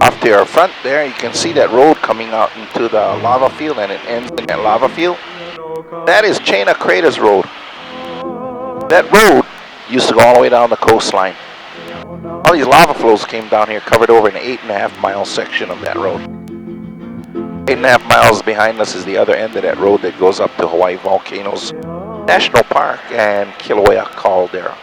Off to our front there, you can see that road coming out into the lava field, and it ends in that lava field. That is Chain of Craters Road. That road used to go all the way down the coastline. All these lava flows came down here, covered over an 8.5 mile section of that road. 8.5 miles behind us is the other end of that road that goes up to Hawaii Volcanoes National Park and Kilauea Caldera.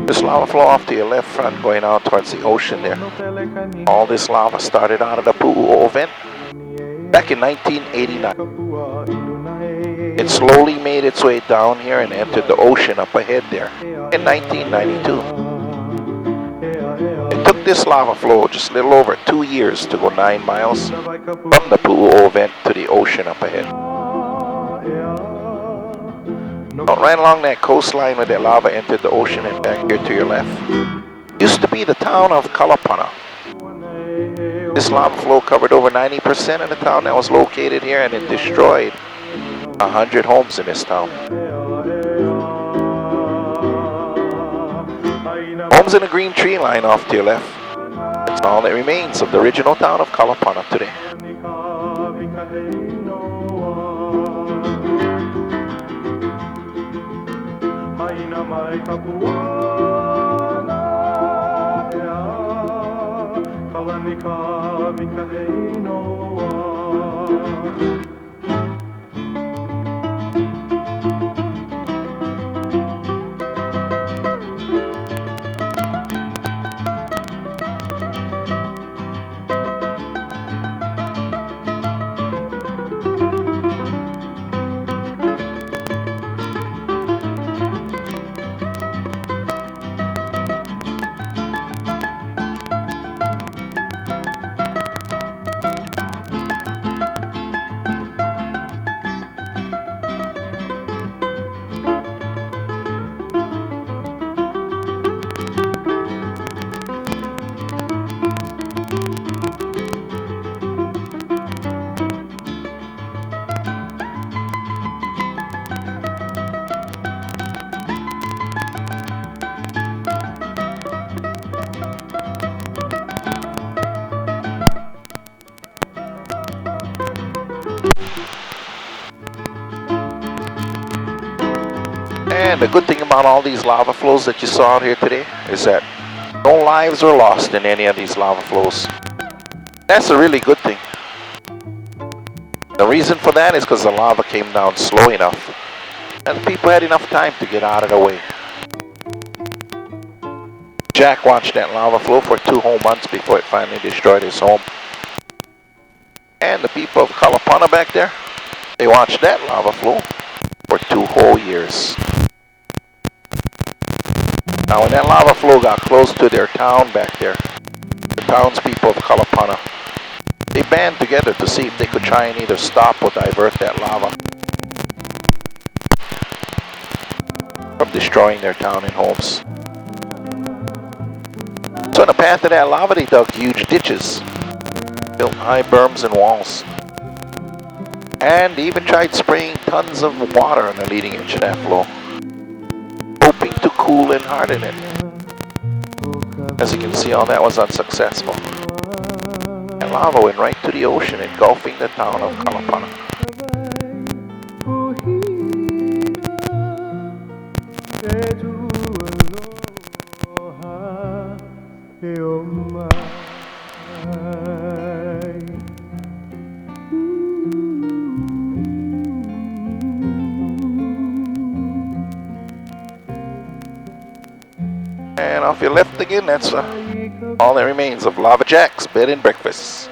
This lava flow off to your left front going out towards the ocean there. All this lava started out of the Pu'u'o vent back in 1989. It slowly made its way down here and entered the ocean up ahead there in 1992. It took this lava flow just a little over 2 years to go 9 miles from the Pu'u'o vent to the ocean up ahead. Right along that coastline where that lava entered the ocean and back here to your left used to be the town of Kalapana. This lava flow covered over 90% of the town that was located here, and it destroyed 100 homes in this town. Homes in the green tree line off to your left. That's all that remains of the original town of Kalapana today. And the good thing about all these lava flows that you saw out here today is that no lives were lost in any of these lava flows. That's a really good thing. The reason for that is because the lava came down slow enough and the people had enough time to get out of the way. Jack watched that lava flow for 2 whole months before it finally destroyed his home. And the people of Kalapana back there, they watched that lava flow for 2 whole years. Now when that lava flow got close to their town back there, the townspeople of Kalapana, they band together to see if they could try and either stop or divert that lava from destroying their town and homes. So in the path of that lava, they dug huge ditches, built high berms and walls, and they even tried spraying tons of water on the leading edge of that flow, hoping to cool and harden it. As you can see, all that was unsuccessful. That lava went right to the ocean, engulfing the town of Kalapana. And off your left again, that's all that remains of Lava Jack's bed and breakfast.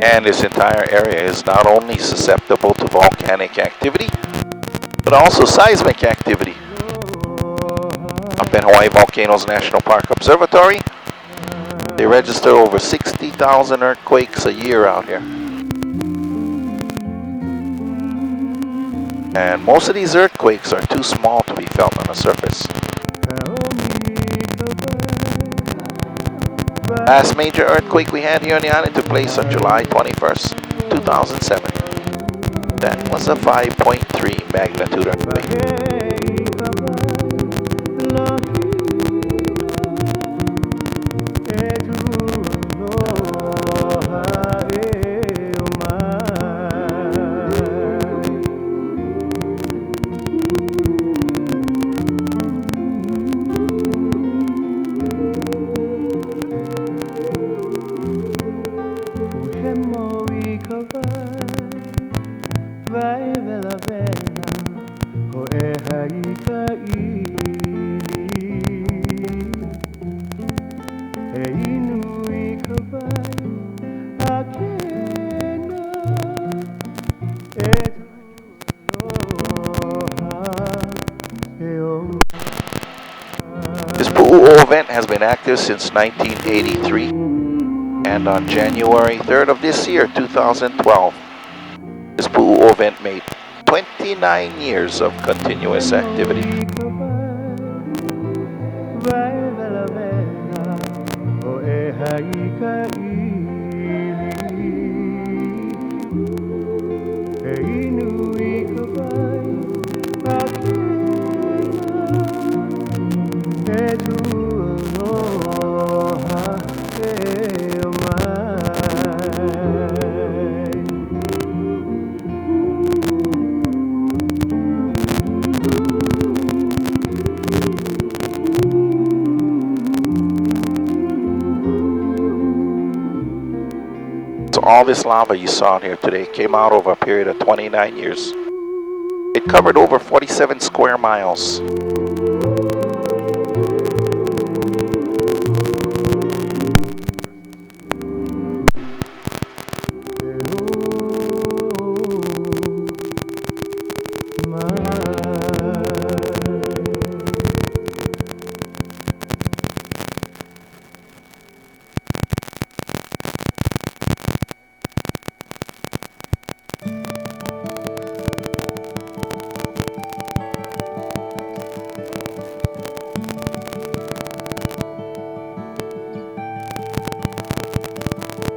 And this entire area is not only susceptible to volcanic activity, but also seismic activity. Up in Hawaii Volcanoes National Park Observatory, they register over 60,000 earthquakes a year out here. And most of these earthquakes are too small to be felt on the surface. Last major earthquake we had here on the island took place on July 21st, 2007. That was a 5.3 magnitude earthquake. This Pu'u'o event has been active since 1983, and on January 3rd of this year, 2012, this Pu'u'o event made 29 years of continuous activity. So all this lava you saw here today came out over a period of 29 years. It covered over 47 square miles.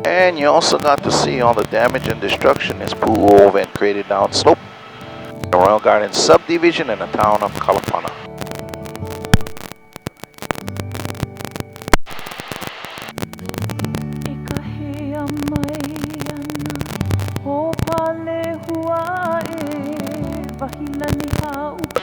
And you also got to see all the damage and destruction this Pu'u'o event created downslope, the Royal Gardens subdivision in the town of Kalapana.